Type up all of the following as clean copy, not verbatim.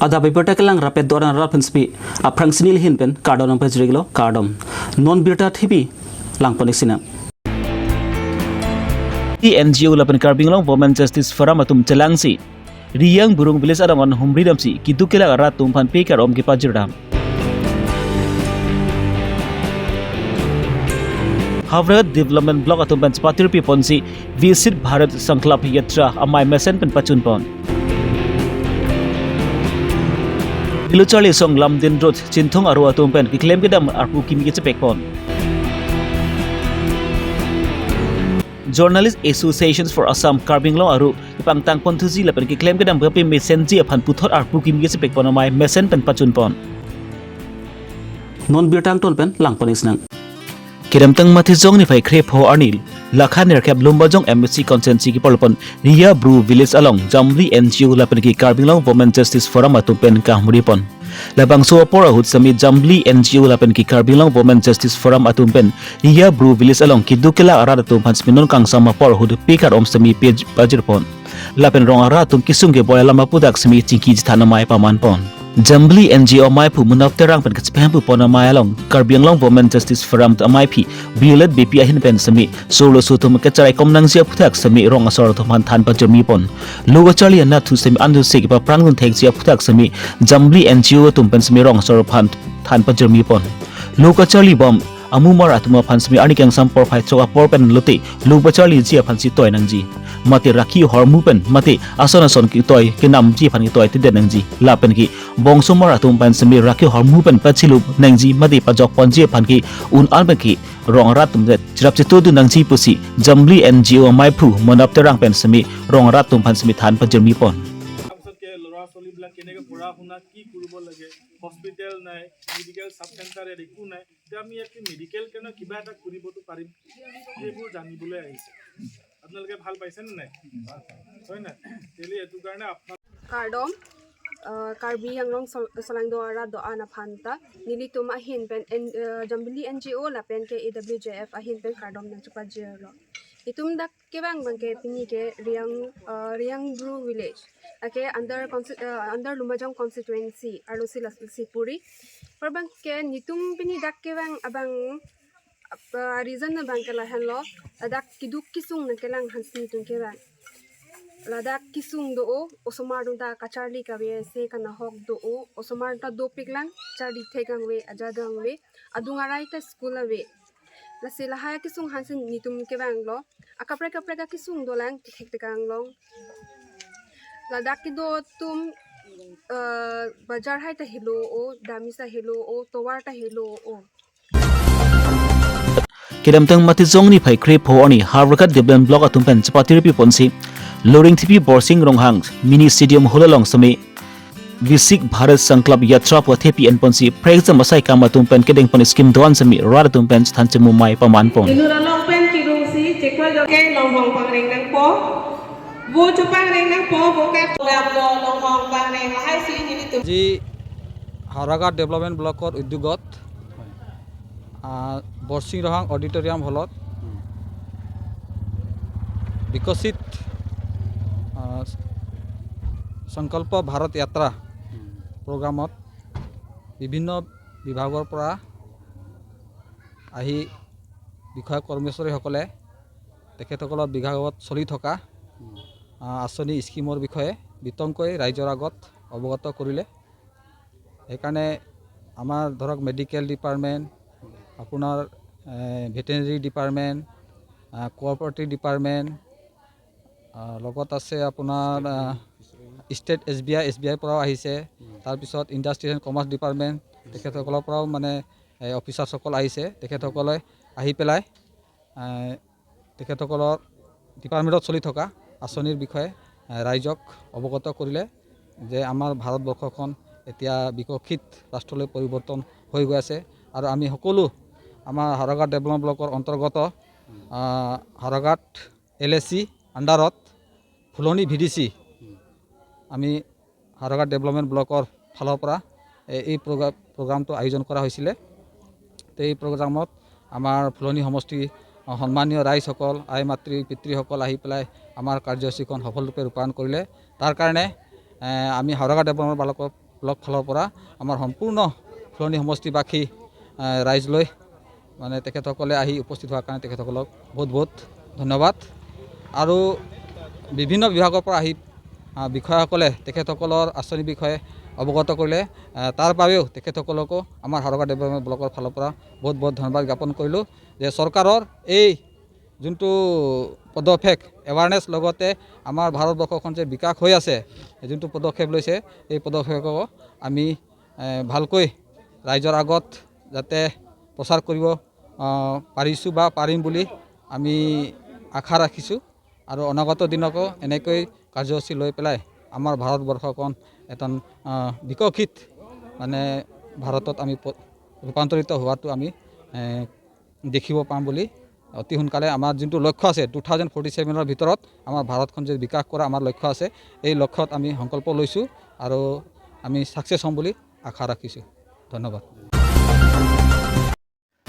Ada Abirta kelang rapet doran rapenspi aprangsinil hinpen kardon pejriglo kardom non birta thibi lang ponisina NGO lapan Karbi Longri Women Justice Forum atum celangsi Riyang burung bilis adangan humridamsi kitu kela arat tumpan pekar om kipajerdam Havrat Development Block atum pan spatir piponsi visit Bharat Sanklap Yatra amai mesen pen pachunpon Dilucali song Lamdin Road Cintong aru atum pen kiklaim kedam arpu kimi cepekpon Journalist Associations for Assam Karbi Longri aru ipangtang pontuzi lapen kiklaim kedam berpi mesenji apan puthot arpu kimi cepekpon amai mesen pen pachunpon Non birtang ton pen langpon isnang Kiram tang mati jong ni fai krep ho anil lakha nerkap lomba jong MSC consensi ki polpon Ria Bru Village along Jamli NGO lapen ki Karbi Longri Women Justice Forum atu pen ka muripon labang so por ahut sami Jamli NGO lapen ki Karbi Longri Women Justice Forum atu pen Ria Bru Village along ki dukela arada tu pansminon kang sama por ahut pikar om sami page bajirpon lapen rong aratum kisung ke boy lama pudak sami cingki jthana mai paman pon Jamli NGO mai pu munap terang pen kecpem pu pona mai along Karbi Longri Women Justice Forum amai pi bilet BP ahin pen sami solo sutum kecarai komnang sia putak sami rong asor thoman than pa jami pon logo chali na thu sami andu sik pa prangun thek sia putak sami Jamli NGO tum pen sami rong asor phan than pa jami pon logo chali bom amu mar atuma phan sami ani kyang sam por phai choka por pen lote logo chali ji phan si toy nang ji mate rakhi hormu pen mate asona son ki toy ki nam ji phan ki toy ti den nang ji la pen ki bongso mar atum pen sami rakhi hormu pen pachilu nang ji mate pa jok pon ji phan ki un an pen ki rong rat tum jet jirap chitu du nang ji pusi Jamli NGO mai phu monap terang pen sami rong rat tum phan sami than pa jermi pon hospital নাই medical sub centre একো নাই তে আমি একটি medical কেন কিবা এটা কৰিবটো পাৰিম এইবোৰ জানিবলৈ আহিছে আপোনালোকে ভাল পাইছে নে নাই হয় না তেলি এটো কাৰণে আপোনাৰ কাৰ্ডম Karbi Anglong Salangdoara doana phanta nilitum ahin pen Jamli NGO la pen ke AWJF ahin pen kardom nang chupa jero itum dak kebang bangke pini ke Riang Bru village ake under Lumajang constituency alusi Sipuri perbang ke nitum pini dak kebang abang reason na bangke la hanlo dak kiduk kisung na kelang hansni tung kebang Ladak kisung doo osomar ta kacharli kawe se kana hok doo osomar ta do piklang charli thegang we ajadang we adungarai ta school we la se la haya kisung hansen nitum ke banglo akapre ka kisung dolang thek tekang long ladak ki do tum bajar hai ta hilo o damisa hilo o towar ta hilo o Kiram tang mati jong ni phai krep ho ani Harvard Development Block atum pen chapati pi ponsi Loring TV Borsing Ronghang Mini Stadium Holalong Sami Visik Bharat Sanklap Yatra Pathepi and Ponsi Praise Masai Kamatum Pen Kedeng Pon Skim Doan Sami Radatum Pen Tanchemu Mai Paman Pon Inuralong pen kirungsi cekwa joke longhong pangreng nang po wo chupang reng nang po wo ka lablo longhong pangreng hai si nilitum ji Haragat Development Blockor Udyugot Borsing Ronghang Auditorium Holot Bikosit সংকল্প ভাৰত যাত্ৰা প্ৰগ্ৰামত বিভিন্ন বিভাগৰ পৰা আহি বিষয় কৰ্মচাৰীসকলে তেখেতসকলৰ বিভাগত চলি থকা আঁচনি স্কিমৰ বিষয়ে বিতংকৈ ৰাইজৰ আগত অৱগত কৰিলে সেইকাৰণে আমাৰ ধৰক মেডিকেল ডিপাৰ্টমেণ্ট আপোনাৰ ভেটেৰিনেৰী ডিপাৰ্টমেণ্ট কোঅপাৰেটিভ ডিপাৰ্টমেণ্ট লগত আছে আপোনাৰ ষ্টেট SBI পৰাও আহিছে তাৰ পিছত ইণ্ডাষ্ট্ৰি এণ্ড কমাৰ্চ ডিপাৰ্টমেণ্ট তেখেতসকলৰ পৰাও মানে অফিচাৰসকল আহিছে তেখেতসকলে আহি পেলাই তেখেতসকলৰ ডিপাৰ্টমেণ্টত চলি থকা আঁচনিৰ বিষয়ে ৰাইজক অৱগত কৰিলে যে আমাৰ ভাৰতবৰ্ষখন এতিয়া বিকশিত ৰাষ্ট্ৰলৈ পৰিৱৰ্তন হৈ গৈ আছে আৰু আমি সকলো আমাৰ হাৰঘাট ডেভেলপমেণ্ট ব্লকৰ অন্তৰ্গত হাৰঘাট LAC আণ্ডাৰত ফুলনি VDC আমি হাৰঘাট ডেভেলপমেণ্ট ব্লকৰ ফালৰ পৰা এই প্ৰগ্ৰামটো আয়োজন কৰা হৈছিলে তো এই প্ৰগ্ৰামত আমাৰ ফুলনি সমষ্টি সন্মানীয় ৰাইজসকল আই মাতৃ পিতৃসকল আহি পেলাই আমাৰ কাৰ্যসূচীখন সফলৰূপে ৰূপায়ণ কৰিলে তাৰ কাৰণে আমি হাৰঘাট ডেভেলপমেণ্ট ব্লকৰ ব্লক ফালৰ পৰা আমাৰ সম্পূৰ্ণ ফুলনি সমষ্টিবাসী ৰাইজলৈ মানে তেখেতসকলে আহি উপস্থিত হোৱাৰ কাৰণে তেখেতসকলক বহুত বহুত ধন্যবাদ আৰু বিভিন্ন বিভাগৰ পৰা আহি বিষয়াসকলে তেখেতসকলৰ আঁচনিৰ বিষয়ে অৱগত কৰিলে তাৰ বাবেও তেখেতসকলকো আমাৰ হাৰকা ডেভেলপমেণ্ট ব্লকৰ ফালৰ পৰা বহুত বহুত ধন্যবাদ জ্ঞাপন কৰিলোঁ যে চৰকাৰৰ এই যোনটো পদক্ষেপ এৱাৰনেছ লগতে আমাৰ ভাৰতবৰ্ষখন যে বিকাশ হৈ আছে যোনটো পদক্ষেপ লৈছে এই পদক্ষেপক আমি ভালকৈ ৰাইজৰ আগত যাতে প্ৰচাৰ কৰিব পাৰিছোঁ বা পাৰিম বুলি আমি আশা ৰাখিছোঁ আৰু অনাগত দিনকো এনেকৈ কাৰ্যসূচী লৈ পেলাই আমাৰ ভাৰতবৰ্ষখন এটা বিকশিত মানে ভাৰতত আমি ৰূপান্তৰিত হোৱাটো আমি দেখিব পাম বুলি অতি সোনকালে আমাৰ যোনটো লক্ষ্য আছে 2047 ভিতৰত আমাৰ ভাৰতখন যে বিকাশ কৰা আমাৰ লক্ষ্য আছে এই লক্ষ্যত আমি সংকল্প লৈছোঁ আৰু আমি ছাকচেছ হ'ম বুলি আশা ৰাখিছোঁ ধন্যবাদ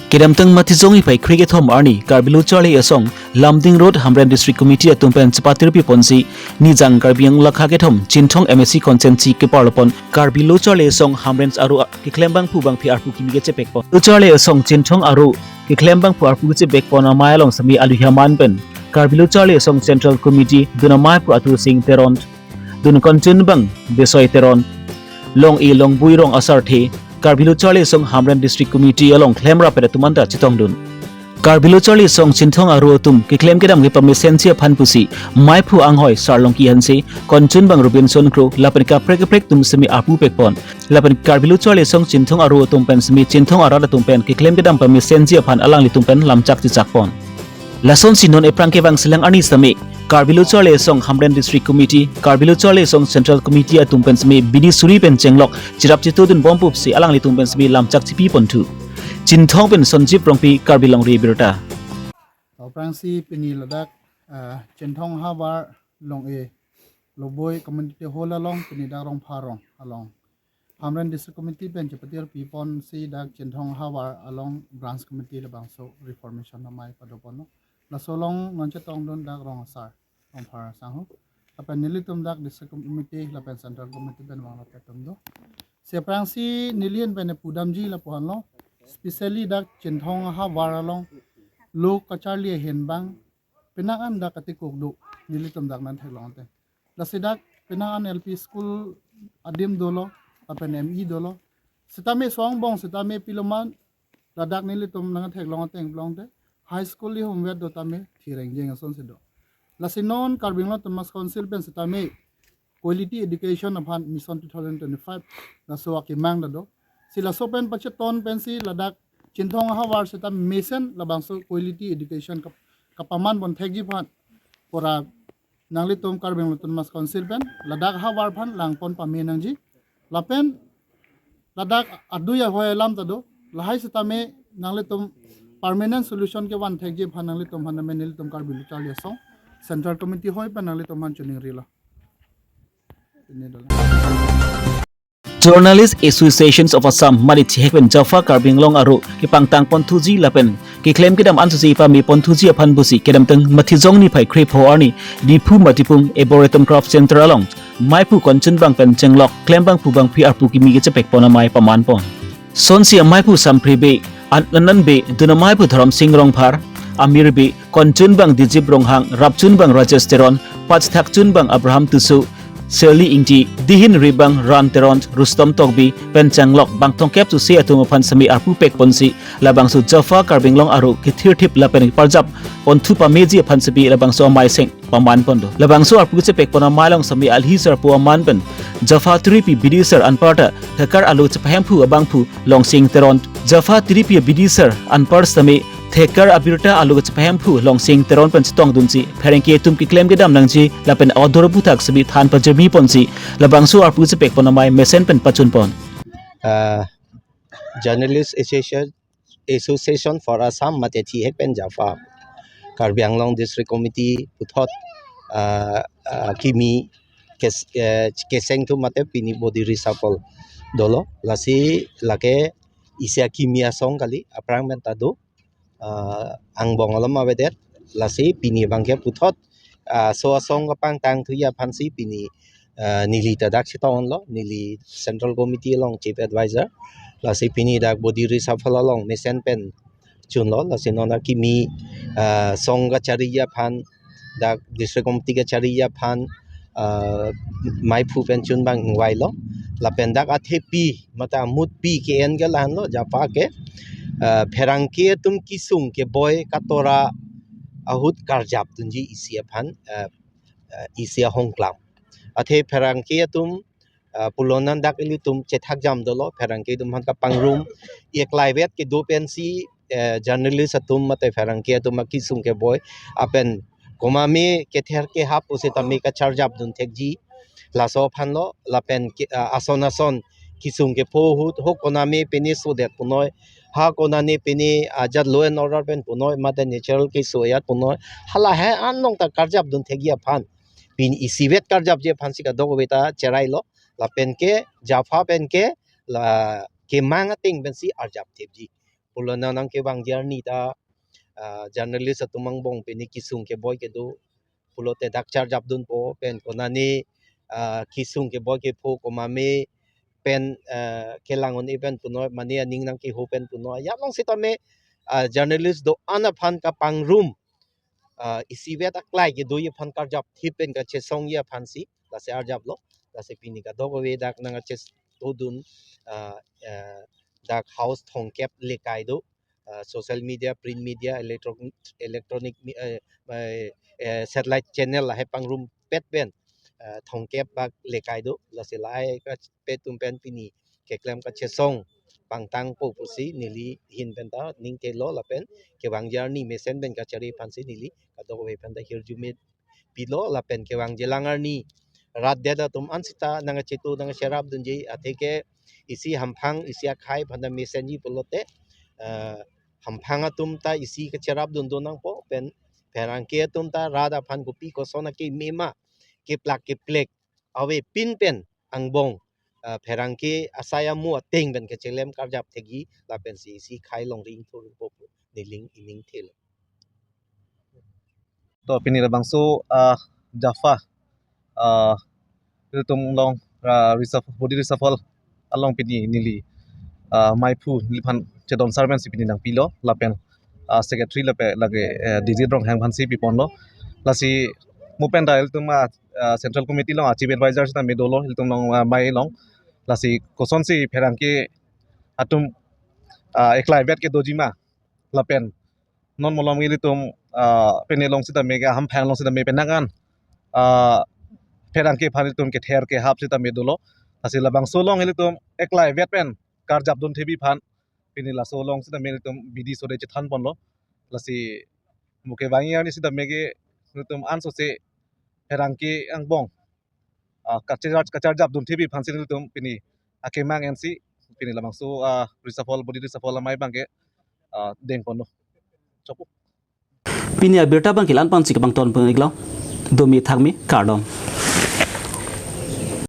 Kiramtang matizong ipay cricket home arni Karbi Charlie Asong Lamding Road Hamren District Committee atumpen Chapatir Piponsi Nijang Karbiang Lakhaget home Chintong MSC Consensi ke Parlopon Karbi Charlie Asong Hamren aru kiklembang pubang PRP kimige chepekpon Charlie Asong Chintong aru kiklembang PRP chepekpon amayalong sami aluhaman pen Karbi Charlie Asong Central Committee dunamay pu atu sing teront dun konchun bang besoy teron long buirong asarte Karbi Charlie Song Hamren District Committee along Klemra pada tumanda Chitongdun. Karbi Charlie Song Chintong aru tum kiklem kedam ke pamisensia phanpusi maipu anghoy sarlong ki hanse konchun bang Robinson Crew lapan prek tum semi apu pekpon lapan Karbi Charlie Song Chintong aru tum pen semi Chintong arada tum pen kiklem kedam pamisensia phan alang li tum pen lamchak chakpon. Lason sinon eprangke bang silang ani sami Karbi Charlie Song Hamren District Committee Karbi Charlie Song Central Committee atumpen sami bidi suri pen cenglok jirap chitodun bompup si alang li tumpen sami lamchak chipi pontu Chintong pen sonjip rongpi Karbi Longri Abirta Prangsi pini ladak Chintong habar long loboy community hall along pini darong pharong along Hamren District Committee pen chapatir pipon si dak Chintong habar along branch committee labang so reformation namai padopono la solong ngonche tong don dak rong sar rong phar sang apan nilitum dak District Committee la pen Central Committee ben wang la tum do se prangsi nilien pen pudamji la pohano especially dak Chintong habar along lok kacharli henbang penangan dak katikok do nilitum dak nan thelong te la sidak penangan LP school adim dolo apan ME dolo sitame songbong sitame piloman ladak nilitum nang thelong te blong te high school li homework do tame thireng jeng ason se do la sinon Karbinglo Thomas Council pen sitame quality education upon mission 2025 la so akimang do sila sopen pacheton pensi ladak Chintong hawar sita mission labang so quality education kapaman bon thekji phan pora nangli tom Karbinglo Thomas Council pen ladak hawar phan langpon pamenang ji lapen ladak aduya hoy lam tado lahai sitame nangli tom permanent solution ke wan thekji phan nangli tom han menil tom Karbi Charlie Song Central Committee hoy pen nangli tom han chuning rila Journalist Associations of Assam Marit Hekwen Jaffa Karbing Long aru ki pangtang pontuji lapen ki claim kedam ansuji pa mi pontuji aphan busi kedam teng mathijong ni phai krep ho ani dipu matipung Arboretum Crop Center along maipu konchun bang pen chenglok claim bang pu bang PR pu ki mi ge chepek pona mai paman pon sonsi maipu sampribe anan be dunamai pu dharam sing rong phar amir be konchun bang dijib rong hang rapchun bang Rajesteron pachthakchun bang Abraham Tusu Seli Ingji Dihin Ribang Ran Teront Rustom Togbi Penchanglok Bang Tongkep tu si atum pan sami arpu pek ponsi labang su Jaffa Karbing Long aru kithir tip lapen parjap pontu pameji pan sabi labang su amai seng paman pondo labang su arpu che pek pona malong sami alhi sar pu aman pen Jaffa tripi bidi sir anparta thakar alu chaphem phu abang phu long sing teront Jaffa tripi bidi sir anpar sami Thekar Abirta alu chaphem phu long sing teron pen chitong dunchi pherengki tum ki claim gedam nangji lapen odor buthak sabi than pajami ponsi labang su arpu che pek pona mai mesen pen pachun pon Journalist Association for Assam Matethi Hekpen Jaffa Karbi Anglong District Committee puthot kimi keseng tu mate pini body resapol dolo lasi lake isya kimia song kali aprang mentado ang bongolam abedet lasi pini bangke puthot so asong kapang tang thuya phansi pini nili tadak sitawan lo nili central committee long chief advisor lasi pini dak body reshuffle long mesen pen chun lo lasi nona kimi songa chariya phan dak district committee ka chariya phan mai phu pen chun bang wai lo la pen dak athe pi mata mut pi ke en ga lan lo japa ke pherang ke tum kisung ke boy katora ahut karjap tunji isia phan isia hongklam athe pherang ke tum pulonan dak ili tum chethak jam dolo pherang ke tum han ka pangrum ek laivet ke do pensi journalist atum mate pherang ke tum kisung ke boy apen komami ke ther ke hap use tami ka charjap dun thekji laso phanlo lapen ason kisung ke po hut ho konami peni so det punoi ha konani peni ajat law and order pen punoi mate natural ke so ya punoi hala he an nong ta karjap dun thegia phan pin isivet karjap je phan sika dogo beta cherai lo la pen ke jafa pen ke la ke mang ting ben si arjap thepji pulona nang ke bang jar ni ta journalist atumang bong peni kisung ke boy ke do pulote dak charjap dun po pen konani kisung ke boy ke po komame pen kelangon event punoi mania ning nang ki hopen punoi ya long sitame journalist do ana phan ka pangrum isivet aklai ke do ye phan karjap thipen ka chesong ya phansi la se arjap lo la se pini ka dogo we dak nang ches todun dak house thongkep lekai do social media print media electronic satellite channel la he pangrum pet pen thongkep bak lekai do la se lai ka petum pen pini ke klem ka chesong pangtang po pusi nili hin pen ta ning ke lo la pen ke wangjar ni mesen ben ka chari phansi nili ka do we pen da hirjume pilo la pen ke wang jelangar ni rat deda tum ansita nanga chitu nanga sherap dunji atheke isi hamphang isia khai phanda mesen ji polote hamphang atum ta isi ka cherap dun donang po pen perang ke tum ta rada phan gupi ko sona ke mema ke plak ke plek awe pin pen angbong pherang ke asaya mu ateng ben ke chelem karjap thegi la pen si khai long ring thur po niling ining thel to pini la bangso jafa tum long reshuffle body reshuffle along pini nili mai phu nilphan chedon servant si pini nang pilo lapen secretary lape lage digit rong hang phan si pi ponlo lasi mupen dail tuma central committee long chief advisor sa medolo hiltum long mai long lasi koson si pherang ke atum eklai bet ke dojima lapen non molom gili tum pene long sita mega ham phang long sita me penagan pherang ke phani tum ke ther ke hap sita medolo lasi labang solong hili tum eklai vet pen karjap dun thebi phan pini la solong sita me tum bidi sode chethan ponlo lasi muke bangi ani sita mege tum anso se pherang ke angbong kachar jap dun thebi phan sin tum pini akemang nc pini labang so reshuffle body reshuffle mai bangke deng ponlo chopu Pini Abirta bang kilan pan sik bang ton pengiglaw domi thakmi kardom